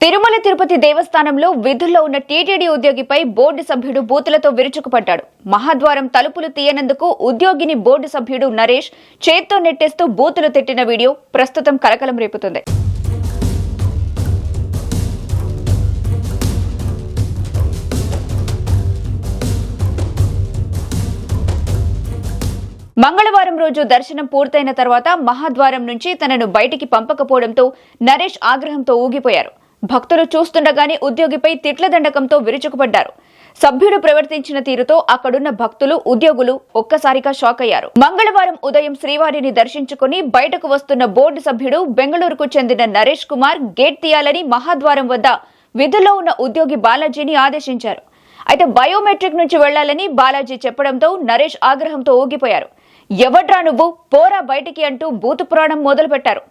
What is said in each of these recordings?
తిరుమల తిరుపతి దేవస్థానంలో విధుల్లో ఉన్న టీటీడీ ఉద్యోగిపై బోర్డు సభ్యుడు బూతులతో విరుచుకుపడ్డాడు. మహాద్వారం తలుపులు తీయనందుకు ఉద్యోగిని బోర్డు సభ్యుడు నరేష్ చేత్తో నెట్టేస్తూ బూతులు తిట్టిన వీడియో ప్రస్తుతం కలకలం రేపుతుంది. మంగళవారం రోజు దర్శనం పూర్తయిన తర్వాత మహాద్వారం నుంచి తనను బయటికి పంపకపోవడంతో నరేష్ ఆగ్రహంతో ఊగిపోయారు. భక్తులు చూస్తుండగానే ఉద్యోగిపై తిట్ల దండకంతో విరుచుకుపడ్డారు. సభ్యుడు ప్రవర్తించిన తీరుతో అక్కడున్న భక్తులు, ఉద్యోగులు ఒక్కసారిగా షాక్ అయ్యారు. మంగళవారం ఉదయం శ్రీవారిని దర్శించుకుని బయటకు వస్తున్న బోర్డు సభ్యుడు బెంగళూరుకు చెందిన నరేష్ కుమార్ గేట్ తీయాలని మహాద్వారం వద్ద విధుల్లో ఉన్న ఉద్యోగి బాలాజీని ఆదేశించారు. అయితే బయోమెట్రిక్ నుంచి వెళ్లాలని బాలాజీ చెప్పడంతో నరేష్ ఆగ్రహంతో ఊగిపోయారు. ఎవడ్రా నువ్వు, పోరా బయటికి అంటూ బూతు పురాణం మొదలుపెట్టారు.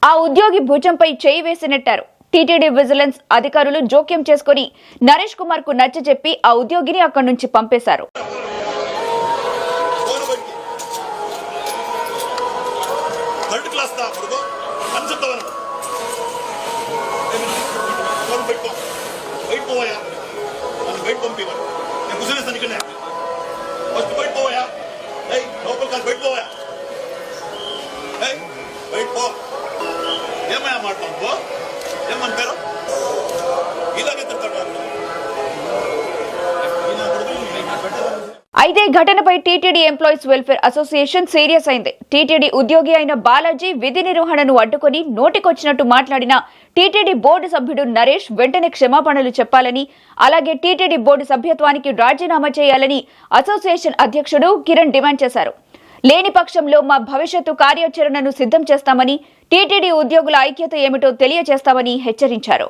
ఆ ఉద్యోగి భుజంపై చేయి వేసి నెట్టారు. టీటీడీ విజిలెన్స్ అధికారులు జోక్యం చేసుకుని నరేష్ కుమార్ కు నచ్చజెప్పి ఆ ఉద్యోగిని అక్కడి నుంచి పంపేశారు. అయితే ఘటనపై TTD employees welfare association serious అయింది. టీటీడీ ఉద్యోగి అయిన బాలాజీ విధి నిర్వహణను అడ్డుకుని నోటికొచ్చినట్టు మాట్లాడిన టీటీడీ బోర్డు సభ్యుడు నరేష్ వెంటనే క్షమాపణలు చెప్పాలని, అలాగే టీటీడీ బోర్డు సభ్యత్వానికి రాజీనామా చేయాలని అసోసియేషన్ అధ్యక్షుడు కిరణ్ డిమాండ్ చేశారు. లేని పక్షంలో మా భవిష్యత్తు కార్యాచరణను సిద్ధం చేస్తామని, టీటీడీ ఉద్యోగుల ఐక్యత ఏమిటో తెలియజేస్తామని హెచ్చరించారు.